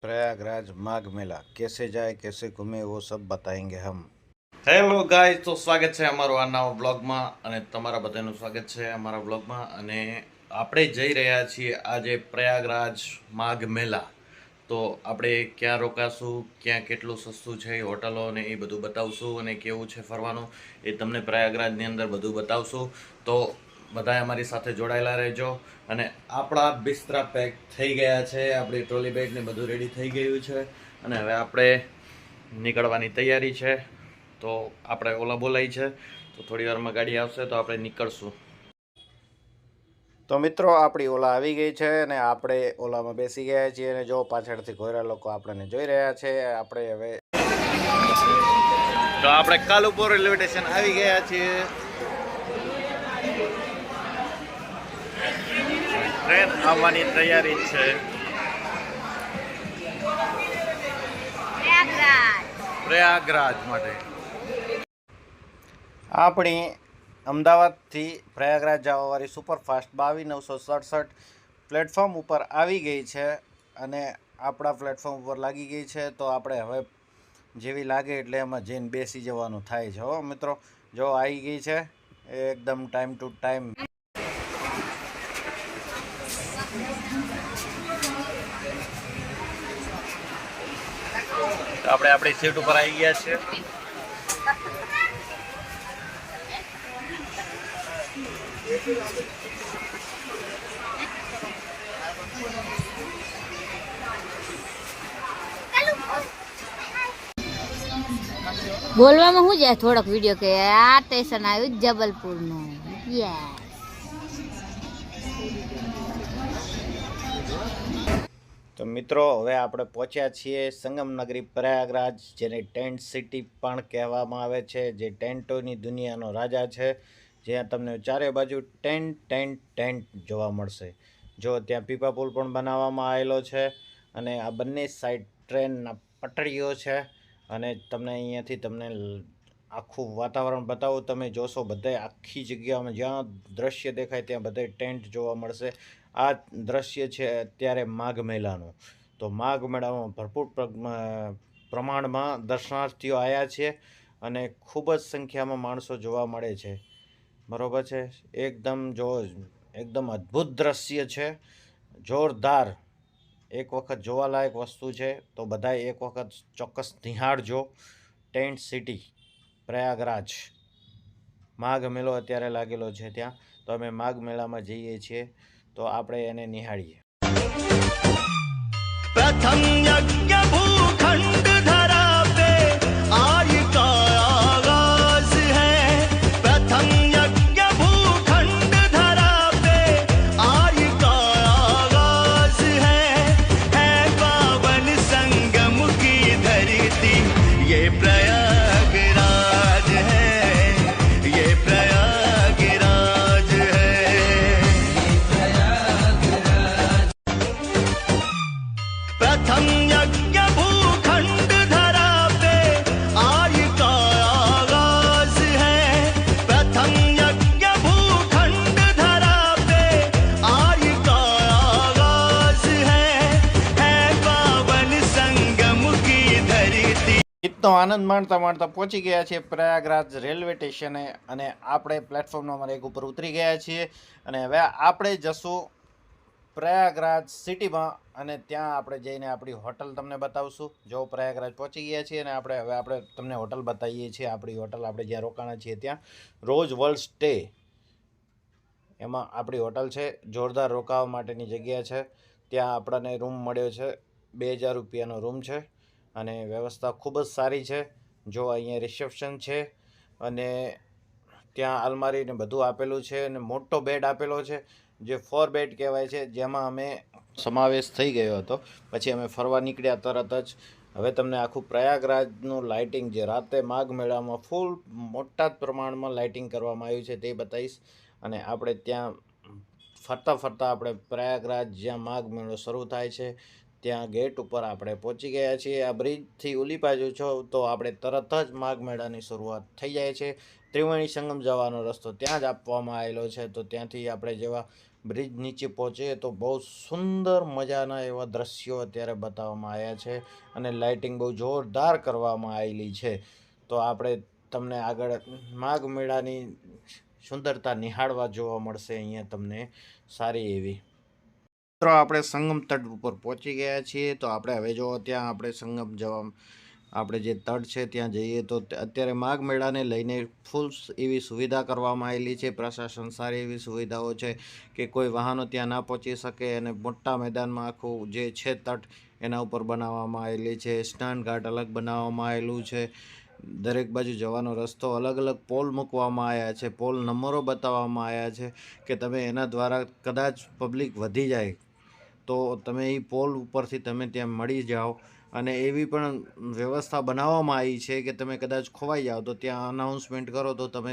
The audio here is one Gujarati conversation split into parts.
प्रयागराज माघ मेला कैसे जाए कैसे घूमे वो सब बताएंगे हम। હેલો ગાઈઝ, તો સ્વાગત છે અમારું આ નવા બ્લોગમાં અને તમારા બધાનું સ્વાગત છે અમારા બ્લોગમાં. અને આપણે જઈ રહ્યા છીએ આજે પ્રયાગરાજ માઘ મેલા. તો આપણે ક્યાં રોકાશું, ક્યાં કેટલું સસ્તું છે હોટલો ને એ બધું બતાવશું, અને કેવું છે ફરવાનું એ તમને પ્રયાગરાજની અંદર બધું બતાવશું. તો બધા અમારી સાથે જોડાયેલા રહેજો. અને આપણા બિસ્તરા પેક થઈ ગયા છે, આપણી ટ્રોલી બેગ ને બધું રેડી થઈ ગયું છે, અને હવે આપણે નીકળવાની તૈયારી છે. તો આપણે ઓલા બોલાઈ છે, તો થોડી વારમાં ગાડી આવશે તો આપણે નીકળશું. તો મિત્રો આપણી ઓલા આવી ગઈ છે અને આપણે ઓલામાં બેસી ગયા છીએ અને જો પાછળથી ઘોડા લોકો આપણને જોઈ રહ્યા છે. આપણે હવે તો આપણે કાલુપુર રેલવે સ્ટેશન આવી ગયા છીએ. ટ્રેન આવવાની તૈયારી છે. પ્રયાગરાજ માટે આપણી અમદાવાદથી પ્રયાગરાજ જવાવાળી સુપરફાસ્ટ 22,967 પ્લેટફોર્મ ઉપર આવી ગઈ છે અને આપણા પ્લેટફોર્મ ઉપર લાગી ગઈ છે. તો આપણે હવે જેવી લાગે એટલે એમાં જઈને બેસી જવાનું થાય છે. હો મિત્રો, જો આવી ગઈ છે એકદમ ટાઈમ ટુ ટાઈમ. તો આપણે આપણી સીટ ઉપર આવી ગયા છે. બોલવામાં શું જાય થોડોક વિડીયો કે આ સ્ટેશન આવ્યું જબલપુરનું. તો મિત્રો હવે આપણે પહોંચ્યા છીએ સંગમનગરી પ્રયાગરાજ, જેને ટેન્ટ સિટી પણ કહેવામાં આવે છે, જે ટેન્ટોની દુનિયાનો રાજા છે, જ્યાં તમને ચારે બાજુ ટેન્ટ ટેન્ટ ટેન્ટ જોવા મળશે. જો ત્યાં પીપા પુલ પણ બનાવવામાં આવેલો છે અને આ બંને સાઈડ ટ્રેનના પટરીઓ છે. અને તમને અહીંયાથી તમને આખું વાતાવરણ બતાવું, તમે જોશો બધે આખી જગ્યામાં જ્યાં દ્રશ્ય દેખાય ત્યાં બધે ટેન્ટ જોવા મળશે. આ દ્રશ્ય છે અત્યારે માઘ મેળાનું. તો માઘ મેળામાં ભરપૂર પ્રમાણમાં દર્શનાર્થીઓ આવ્યા છે અને ખૂબ જ સંખ્યામાં માણસો જોવા મળે છે. બરાબર છે, એકદમ અદ્ભુત દ્રશ્ય છે, જોરદાર. એક વખત જોવાલાયક વસ્તુ છે, તો બધાએ એક વખત ચોક્કસ નિહાળજો. ટેન્ટ સિટી પ્રયાગરાજ માઘ મેળો અત્યારે લાગેલો છે ત્યાં. તો અમે માઘ મેળામાં જઈએ છીએ, તો આપણે એને નિહાળીએ. प्रथम यज्ञ भूखंड धरा पे आज का आगाज है। प्रथम यज्ञ भूखंड धरा पे आज का आगाज है पावन संगम की धरती ये प्रयागराज है, ये प्रयागराज है। प्रथम यज्ञ भूखंड धरा पे आज का आगाज है। प्रथम यज्ञ भूखंड धरा पे आज का आगाज है पावन संगम की धरती। ગીતનો આનંદ માણતા માણતા પહોંચી ગયા છીએ પ્રયાગરાજ રેલવે સ્ટેશને અને આપણે પ્લેટફોર્મ નંબર 1 ઉપર ઉતરી ગયા છીએ અને હવે આપણે જશું પ્રયાગરાજ સિટીમાં અને ત્યાં આપણે જઈને આપણી હોટલ તમને બતાવશું. જો પ્રયાગરાજ પહોંચી ગયા છીએ અને આપણે તમને હોટલ બતાવીએ છીએ. આપણી હોટલ આપણે જ્યાં રોકાણા છીએ ત્યાં રોઝ વર્લ્ડ સ્ટે, એમાં આપણી હોટલ છે. જોરદાર રોકાવા માટેની જગ્યા છે. ત્યાં આપણને રૂમ મળ્યો છે, 2,000 રૂપિયાનો રૂમ છે અને વ્યવસ્થા ખૂબ જ સારી છે. જો અહીંયા રિસેપ્શન છે અને ત્યાં અલમારી ને બધું આપેલું છે અને મોટો બેડ આપેલો છે, જે 4 બેડ કહેવાય છે, જેમાં અમે સમાવેશ થઈ ગયો હતો. પછી અમે ફરવા નીકળ્યા તરત જ. હવે તમને આખું પ્રયાગરાજનું લાઇટિંગ, જે રાતે માઘ મેળામાં ફૂલ મોટા પ્રમાણમાં લાઇટિંગ કરવામાં આવ્યું છે, તે બતાવીશ. અને આપણે ત્યાં ફરતા ફરતા આપણે પ્રયાગરાજ, જ્યાં માઘ મેળો શરૂ થાય છે, ત્યાં ગેટ ઉપર આપણે પહોંચી ગયા છીએ. આ બ્રિજથી ઓલી બાજુ છો તો આપણે તરત જ માઘ મેળાની શરૂઆત થઈ જાય છે. ત્રિવેણી સંગમ જવાનો રસ્તો ત્યાં જ આપવામાં આવેલો છે. તો ત્યાંથી આપણે જેવા બ્રિજ નીચે પહોંચીએ તો બહુ સુંદર મજાના એવા દ્રશ્યો અત્યારે બતાવવામાં આવ્યા છે અને લાઇટિંગ બહુ જોરદાર કરવામાં આવેલી છે. તો આપણે તમને આગળ માઘ મેળાની સુંદરતા નિહાળવા જોવા મળશે અહીંયા તમને સારી એવી. મિત્રો આપણે સંગમ તટ ઉપર પહોંચી ગયા છીએ. તો આપણે હવે જો ત્યાં આપણે સંગમ જવા આપણે જે તટ છે ત્યાં જઈએ તો અત્યારે માઘ મેળાને લઈને ફૂલ એવી સુવિધા કરવામાં આવેલી છે. પ્રશાસન સારી એવી સુવિધાઓ છે કે કોઈ વાહનો ત્યાં ના પહોંચી શકે અને મોટા મેદાનમાં આખું જે છે તટ એના ઉપર બનાવવામાં આવેલી છે. સ્નાન ઘાટ અલગ બનાવવામાં આવેલું છે. દરેક બાજુ જવાનો રસ્તો અલગ અલગ પોલ મૂકવામાં આવ્યા છે. પોલ નંબરો બતાવવામાં આવ્યા છે કે તમે એના દ્વારા કદાચ પબ્લિક વધી જાય તો તમે એ પોલ ઉપરથી તમે ત્યાં મળી જાઓ. અને એવી પણ વ્યવસ્થા બનાવવામાં આવી છે કે તમે કદાચ ખોવાઈ જાઓ તો ત્યાં અનાઉન્સમેન્ટ કરો તો તમે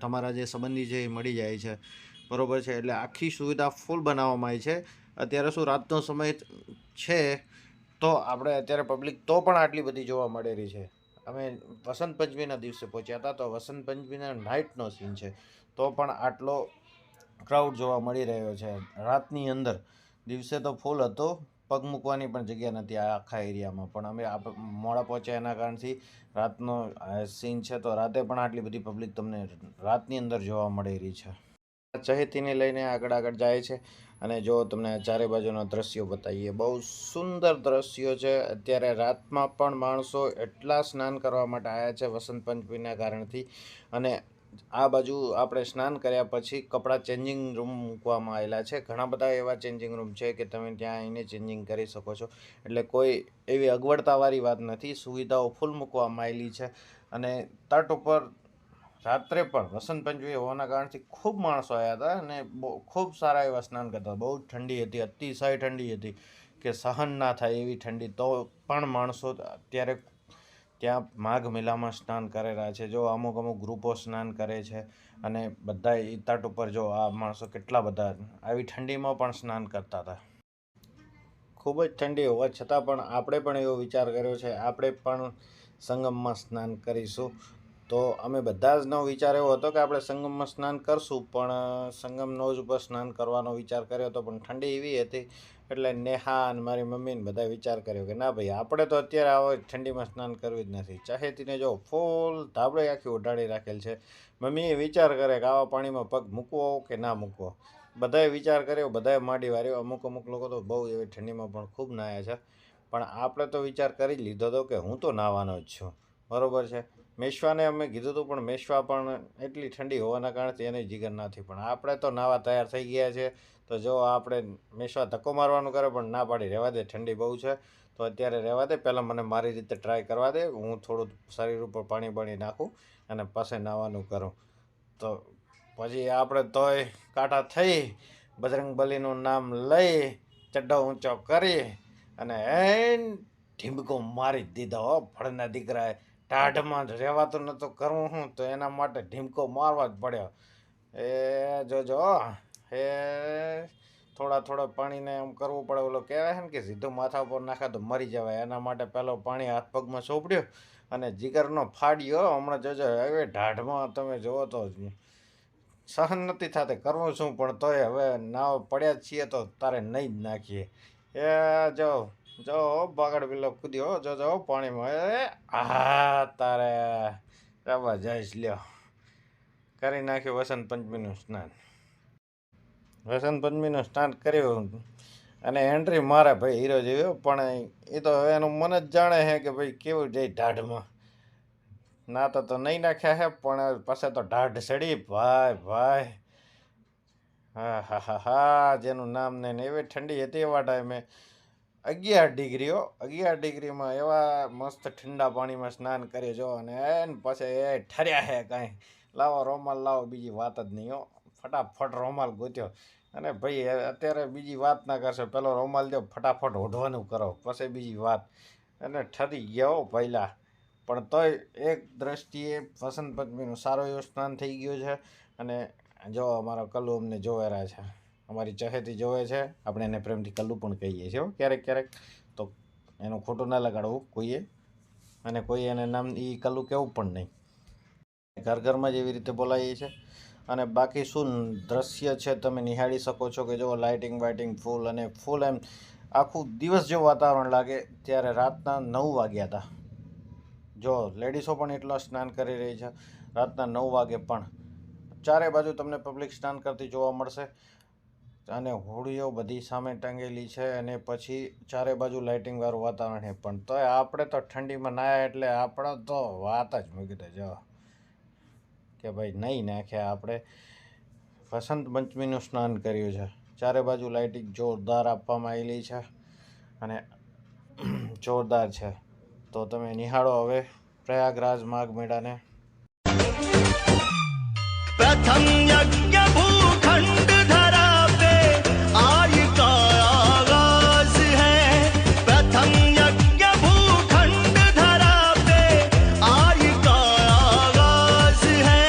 તમારા જે સંબંધી છે એ મળી જાય છે. બરાબર છે. એટલે આખી સુવિધા ફૂલ બનાવવામાં આવી છે. અત્યારે શું રાતનો સમય છે તો આપણે અત્યારે પબ્લિક તો પણ આટલી બધી જોવા મળેલી છે. અમે વસંત પંચમીના દિવસે પહોંચ્યા હતા તો વસંત પંચમીના નાઇટનો સીન છે તો પણ આટલો ક્રાઉડ જોવા મળી રહ્યો છે. રાતની અંદર દિવસે તો ફૂલ હતો, પગ મૂકવાની પણ જગ્યા નથી આ આખા એરિયામાં. પણ અમે મોડા પહોંચ્યા એના કારણથી રાતનો સીન છે તો રાતે પણ આટલી બધી પબ્લિક તમને રાતની અંદર જોવા મળેલી છે. ચહેતીને લઈને આગળ જાય છે અને જો તમને ચારે બાજુના દ્રશ્યો બતાવીએ, બહુ સુંદર દ્રશ્યો છે. અત્યારે રાતમાં પણ માણસો એટલા સ્નાન કરવા માટે આવ્યા છે વસંત પંચમીના કારણથી. અને આ બાજુ આપણે સ્નાન કર્યા પછી કપડાં ચેન્જિંગ રૂમ મૂકવામાં આવેલા છે. ઘણા બધા એવા ચેન્જિંગ રૂમ છે કે તમે ત્યાં આવીને ચેન્જિંગ કરી શકો છો. એટલે કોઈ એવી અગવડતાવાળી વાત નથી. સુવિધાઓ ફૂલ મૂકવામાં આવેલી છે. અને તટ ઉપર રાત્રે પણ વસંત પંચમી હોવાના કારણથી ખૂબ માણસો આવ્યા હતા અને ખૂબ સારા એવા સ્નાન કરતા. બહુ ઠંડી હતી, અતિશય ઠંડી હતી કે સહન ના થાય એવી ઠંડી. તો પણ માણસો અત્યારે ત્યાં માઘ મેળામાં સ્નાન કરેલા છે. જો અમુક ગ્રુપો સ્નાન કરે છે અને બધા એ તટ ઉપર જો આ માણસો કેટલા બધા આવી ઠંડીમાં પણ સ્નાન કરતા હતા. ખૂબ જ ઠંડી હોવા છતાં પણ આપણે પણ એવો વિચાર કર્યો છે આપણે પણ સંગમમાં સ્નાન કરીશું. તો અમે બધા જનો વિચાર એવો હતો કે આપણે સંગમમાં સ્નાન કરશું, પણ સંગમનો જ ઉપર સ્નાન કરવાનો વિચાર કર્યો હતો. પણ ઠંડી એવી હતી એટલે નેહા અને મારી મમ્મીને બધા વિચાર કર્યો કે ના ભાઈ આપણે તો અત્યારે આવો ઠંડીમાં સ્નાન કરવી જ નથી. ચાહેતીને જો ફૂલ ધાબળે આખી ઉઢાડી રાખેલ છે. મમ્મીએ વિચાર કરે કે આવા પાણીમાં પગ મૂકવો કે ના મૂકવો. બધાએ વિચાર કર્યો, બધાએ માંડી વાર્યો. અમુક લોકો તો બહુ એવી ઠંડીમાં પણ ખૂબ નાહ્યા છે. પણ આપણે તો વિચાર કરી લીધો હતો કે હું તો નાહવાનો જ છું. બરાબર છે. મેશ્વાને અમે કીધું હતું પણ મેશ્વા પણ એટલી ઠંડી હોવાના કારણથી એને જીગર નથી. પણ આપણે તો નાવા તૈયાર થઈ ગયા છે. તો જો આપણે મેશ્વા ધક્કો મારવાનું કરે પણ ના પાડી, રહેવા દે ઠંડી બહુ છે તો અત્યારે રહેવા દે, પહેલાં મને મારી રીતે ટ્રાય કરવા દે, હું થોડું શરીર ઉપર પાણી નાખું અને પછી નાવાનું કરું. તો પછી આપણે તોય કાંઠા થઈ બજરંગબલીનું નામ લઈ ચડ્ડો ઊંચો કરી અને ઢીંબકો મારી દીધો. ફળના દીકરાએ ટાઢમાં રહેવાતું નહોતું કરવું હું તો એના માટે ઢીમકો મારવા જ પડ્યો. એ જોજો એ થોડા પાણીને એમ કરવું પડે. ઓલો કહેવાય છે ને કે સીધું માથા ઉપર નાખે તો મરી જવાય. એના માટે પહેલો પાણી હાથ પગમાં સોંપડ્યો અને જીગરનો ફાડ્યો. હમણાં જોજો હવે ઢાઢમાં તમે જુઓ તો સહન નથી થતી, કરવું શું. પણ તોય હવે નાવ પડ્યા જ છીએ તો તારે નહીં જ નાખીએ. એ જો બગડ પેલો કૂદ્યો જો પાણીમાં. તારે રવા જઈશ લ્યો. કરી નાખ્યું વસંત પંચમીનું સ્નાન. વસંત પંચમીનું સ્નાન કર્યું અને એન્ટ્રી મારે ભાઈ હીરો જેવ્યો. પણ એ તો હવે એનું મન જ જાણે છે કે ભાઈ કેવું જાય ઢાઢમાં. નાતા તો નહીં નાખ્યા છે પણ પછી તો ઢાઢ ચડી ભાઈ. હા જેનું નામ નહીં. એવી ઠંડી હતી એવા ટાઈમે 11 ડિગ્રીમાં એવા મસ્ત ઠંડા પાણીમાં સ્નાન કરી જો. અને પછી એ ઠર્યા છે કાંઈ. લાવો રોમાલ લાવો, બીજી વાત જ નહીં હો. ફટાફટ રોમાલ ગોત્યો અને ભાઈ અત્યારે બીજી વાત ના કરશો, પેલો રોમાલ દો, ફટાફટ ઓઢવાનું કરો પછી બીજી વાત. અને ઠરી ગયા પહેલાં. પણ તોય એક દ્રષ્ટિએ વસંત પંચમીનું સારું એવું સ્નાન થઈ ગયું છે. અને જો અમારો કલ્લુ અમને જોવે રહ્યા છે, અમારી ચહેતી જોવે છે. આપણે એને પ્રેમથી કલ્લુ પણ કહીએ છીએ ક્યારેક. તો એનું ખોટું ના લગાડવું કોઈએ, અને કોઈ એને નામ એ કલ્લુ કેવું પણ નહીં. ઘરમાં જ એવી રીતે બોલાવીએ છીએ. અને બાકી શું દ્રશ્ય છે તમે નિહાળી શકો છો કે જો લાઇટિંગ વાઇટિંગ ફૂલ અને ફૂલ એમ આખું દિવસ જેવું વાતાવરણ લાગે. ત્યારે રાતના 9 વાગ્યા હતા. જો લેડીઝો પણ એટલા સ્નાન કરી રહી છે રાતના 9 વાગે, પણ ચારે બાજુ તમને પબ્લિક સ્નાન કરતી જોવા મળશે અને હોડીઓ બધી સામે ટંગેલી છે અને પછી ચારે બાજુ લાઇટિંગ વાળું વાતાવરણ છે. પણ તોય આપણે તો ઠંડીમાં નાયા એટલે આપણે તો વાત જ મૂકી દે જો કે ભાઈ નહીં નાખ્યા. આપણે વસંત પંચમીનું સ્નાન કર્યું છે. ચારે બાજુ લાઇટિંગ જોરદાર આપવામાં આવેલી છે અને જોરદાર છે. તો તમે નિહાળો હવે પ્રયાગરાજ માઘ મેળાને. प्रथम यज्ञ भूखंड धरा पे आय का आगाज है. प्रथम यज्ञ भूखंड धरा पे आय का आगाज है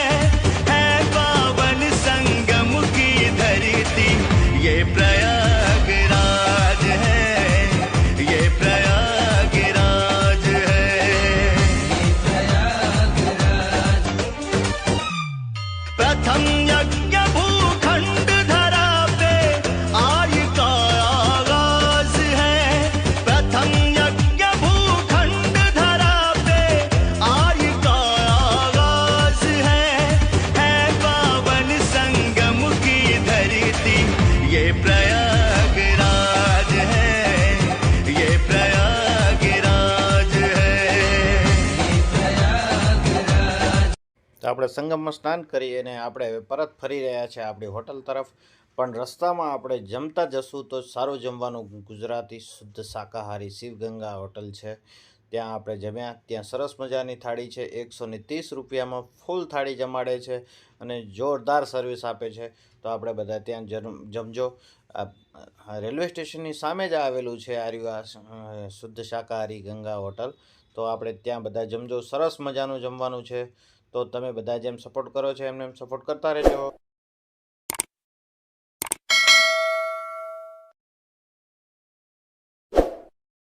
पावन संगम की धरती ये प्रयागराज है, ये प्रयागराज है. प्रथम यज्ञ भूखंड धरा पे आय का आगाज है. प्रथम यज्ञ भूखंड धरा पे आय का आगाज है पावन संगम की धरती ये प्रयागराज है, ये प्रयागराज है. તો આપણે સંગમમાં સ્નાન કરી અને આપણે હવે પરત ફરી રહ્યા છે આપણી હોટલ તરફ. પણ રસ્તામાં આપણે જમતા જશું તો સારું જમવાનું ગુજરાતી શુદ્ધ શાકાહારી શિવગંગા હોટલ છે ત્યાં આપણે જમ્યા. ત્યાં સરસ મજાની થાળી છે. 130 રૂપિયામાં ફૂલ થાળી જમાડે છે અને જોરદાર સર્વિસ આપે છે. તો આપણે બધા ત્યાં જમજો. રેલવે સ્ટેશનની સામે જ આવેલું છે આર્યું શુદ્ધ શાકાહારી ગંગા હોટલ. તો આપણે ત્યાં બધા જમજો. સરસ મજાનું જમવાનું છે. તો તમે બધા જેમ સપોર્ટ કરો છો એમને એમ સપોર્ટ કરતા રહેજો.